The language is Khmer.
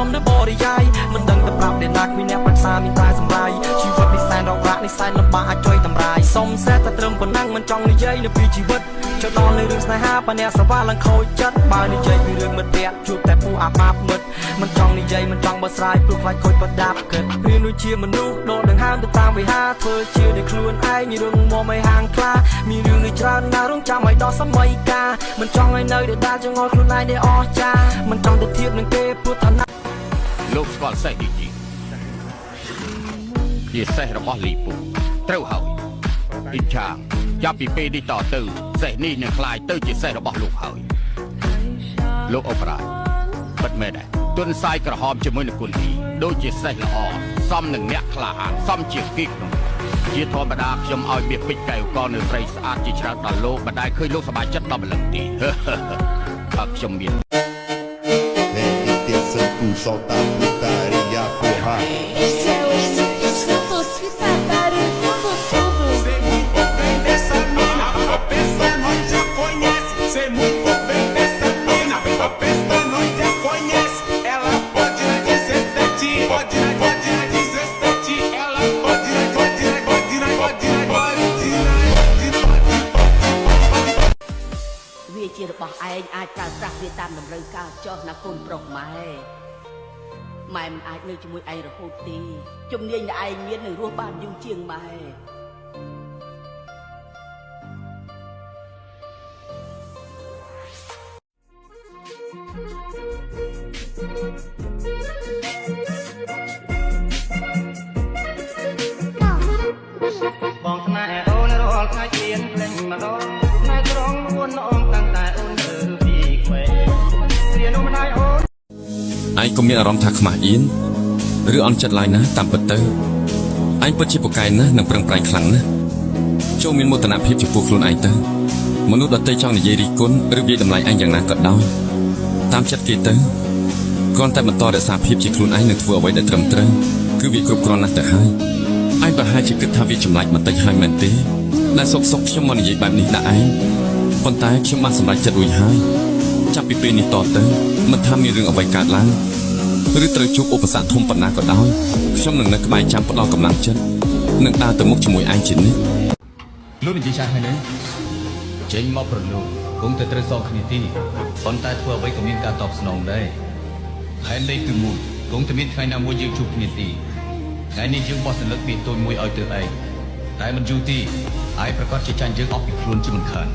มหรือบริยายมันดังแต่ปรับเด่นนักมีแนวปักษามีตายสำไรชีวิตในสายดอกรักในสายลำบากช่วยทำลายสมแซ่แต่เติมบนนั่งมันจ้องในเย้ยในปีชีวิตเจ้าตอนในเรื่องสายหาปะเนี่ยสว่าลังโคจัดบายในเย้ยมีเรื่องมันเปียกจุดแต่ผู้อาบมาบมืดมันจ้องในเย้ยมันจ้องบนสายปลุกไฟคอยประดับเกิดเพื่อนนุ่ยเชียร์มันรู้โดนดังห้ามตามไปหาเธอเชียร์ในคลวนไอ้มีเรื่องมองไม่ห่างคลามีเรื่องในจานนาต้องจำไว้ดอกสมัยกามันจ้องไอ้เนยเดือดดาจะงอคลุนไล่ในอ้อจ้ามันจ้องแต่เทียบหนึ่งเกพุทธนาលោកស្គាល់សេះនេះជាសេះរបស់លីពូត្រូវហើយអ៊ីចាងចាប់ពីពេលនេះតទៅសេះនេះនឹងคล้ายទៅជាសេះរបស់លោកហើយលោកអបរាជពិតមែនដែរទុនសាយក្រហមជាមួយនឹងគុណធីដូចជាសេះល្អសមនឹងអ្នកក្លាហានសមជាគីកនោះជាធម្មតាខ្ញុំឲ្យមាសពេជ្រកែវក៏នៅស្រីស្អាតជាច្រើនដល់លោកមិនដែលឃើញលោកសប្បាយចិត្តដល់ម្លឹងទេអើខ្ញុំមានsolta a putaria, porra. Esse é o Santos Fitadari, tudo, tudo. Sei muito bem dessa mina, a peça nós já conhece. Sei muito bem dessa mina, a peça nós já conhece. Ela pode na 17, pode na 17. Ela pode na វាជារបស់ឯងអាចប្រើប្រាស់វាតាមតម្រូវការចោះណាកូនប្រុសម៉ែម៉ែមិនអាចនៅជាមួយឯងរហូតទេជំនាញដែលឯងមាននឹងរស់បានយូរជាងម៉ែបងថ្នាក់អូនរាល់ថ្ងៃជៀនលេងម្ដងថ្ងៃក្រងនួនអងតាំងតែអូនទៅពីខ្វែរៀនអូនម្ដាយអូនឯងក៏មានអារម្មណ៍ថាខ្មាស់អៀនឬអន់ចិត្តឡើយណាតាមពិតទៅឯងពិតជាពូកែណាស់និងប្រឹងប្រែងខ្លាំងណាស់ចូលមានមោទនភាពចំពោះខ្លួនឯងទៅមនុស្សដទៃចង់និយាយរិះគន់ឬវាយតម្លៃឯងយ៉ាងណាក៏ដោយតាមចិត្តគេទៅគ្រាន់តែបន្តរក្សាភាពជាខ្លួនឯងនិងធ្វើអ្វីដែលត្រឹមត្រូវគឺវាគ្រប់គ្រាន់ណាស់ទៅហើយឯងប្រហែលជាគិតថាវាចម្លែកបន្តិចហើយមែនទេដែលសុកខ្ញុំមកនិយាយបែបនេះដាក់ឯងប៉ុន្តែខ្ញុំបានសម្រេចចិត្តរួចហើយចាប់ពីពេលនេះតទៅមិនថាមានរឿងអ្វីកើតឡើងឬត្រូវជួបឧបសគ្គធំប៉ុណ្ណាក៏ដោយខ្ញុំនឹងនៅក្បែរចាំផ្ដល់កម្លាំងចិត្តនិងដើរទៅមុខជាមួយឯងជានិច្ចលោកនិយាយចាស់ហើយនេះចេញមកប្រឡូកគង់តែត្រូវសងគ្នាទីប៉ុន្តែធ្វើអ្វីក៏មានការតបស្នងដែរហេតុលេខទី1គង់តែមានថ្ងៃណាមួយយើងជួបគ្នាទីថ្ងៃនេះយើងបោះសន្លឹកពីតូចមួយឲ្យទៅឯងតែមិនយូរទីឯងប្រកាសជាចាញ់យើងអស់ពីខ្លួនជាមិនខាន